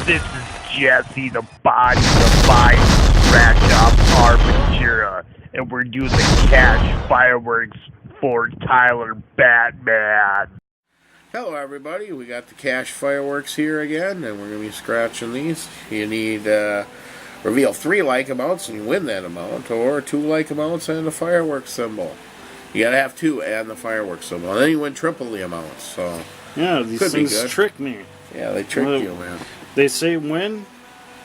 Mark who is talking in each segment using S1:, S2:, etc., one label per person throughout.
S1: This is Jesse, the body, the mind scratch off Armatura, and we're doing the cash fireworks for Tyler Batman.
S2: Hello everybody, we got the cash fireworks here again, and we're going to be scratching these. You need reveal 3 like amounts and you win that amount, or 2 like amounts and the fireworks symbol. You got to have 2 and the fireworks symbol, and then you win triple the amounts. So
S3: yeah, these things trick me.
S2: Yeah, they trick you, man.
S3: They say win,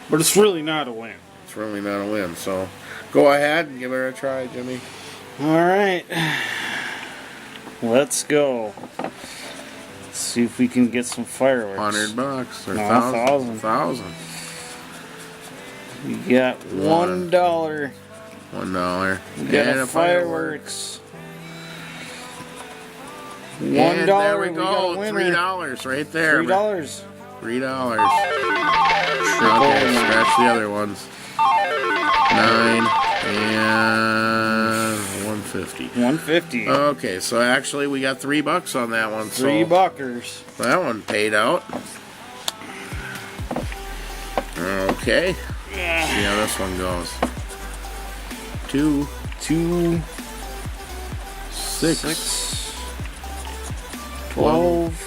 S3: but it's really not a win.
S2: It's really not a win, so go ahead and give it a try, Jimmy.
S3: Alright, let's go. Let's see if we can get some fireworks.
S2: $100 or
S3: no,
S2: $1,000.
S3: We got $1.
S2: $1.
S3: We got a fireworks. $1.
S2: And there we go.
S3: $3
S2: right there.
S3: $3.
S2: $3. Okay, scratch the other ones. 9 and 150.
S3: 150.
S2: Okay, so actually we got $3 on that one.
S3: $3.
S2: That one paid out. Okay.
S3: Yeah.
S2: See how this one goes. 2, 6,
S3: 12.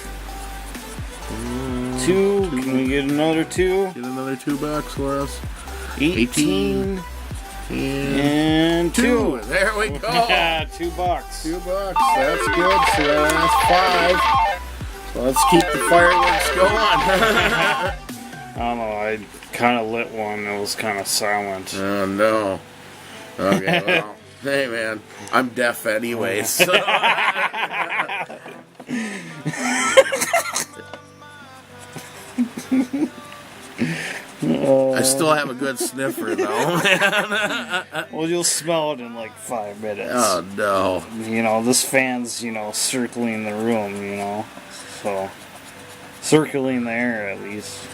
S3: 2. Can we get another 2?
S2: Get another $2 for us.
S3: 18. And 2.
S2: There we go.
S3: Yeah, $2.
S2: $2. That's good. So that's 5. So let's keep the fireworks going.
S3: I don't know. I kind of lit one. It was kind of silent.
S2: Oh no. Okay. Well, hey man, I'm deaf anyways. So. I still have a good sniffer though, man.
S3: Well, you'll smell it in like 5 minutes.
S2: Oh no.
S3: You know, this fan's, circling the room, So, circling the air at least.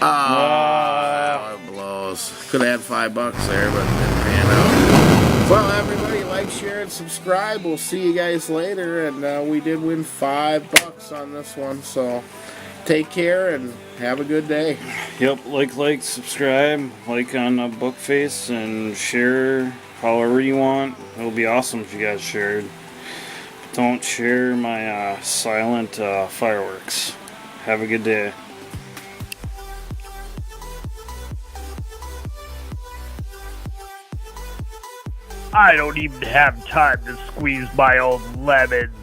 S2: Oh, it blows. Could have had $5 there, but it didn't pan out. Well, everybody, like, share, and subscribe. We'll see you guys later. And we did win $5 on this one, so take care and have a good day.
S3: Yep, like, subscribe, like on Bookface, and share however you want. It'll be awesome if you guys shared. Don't share my silent fireworks. Have a good day.
S1: I don't even have time to squeeze my own lemons.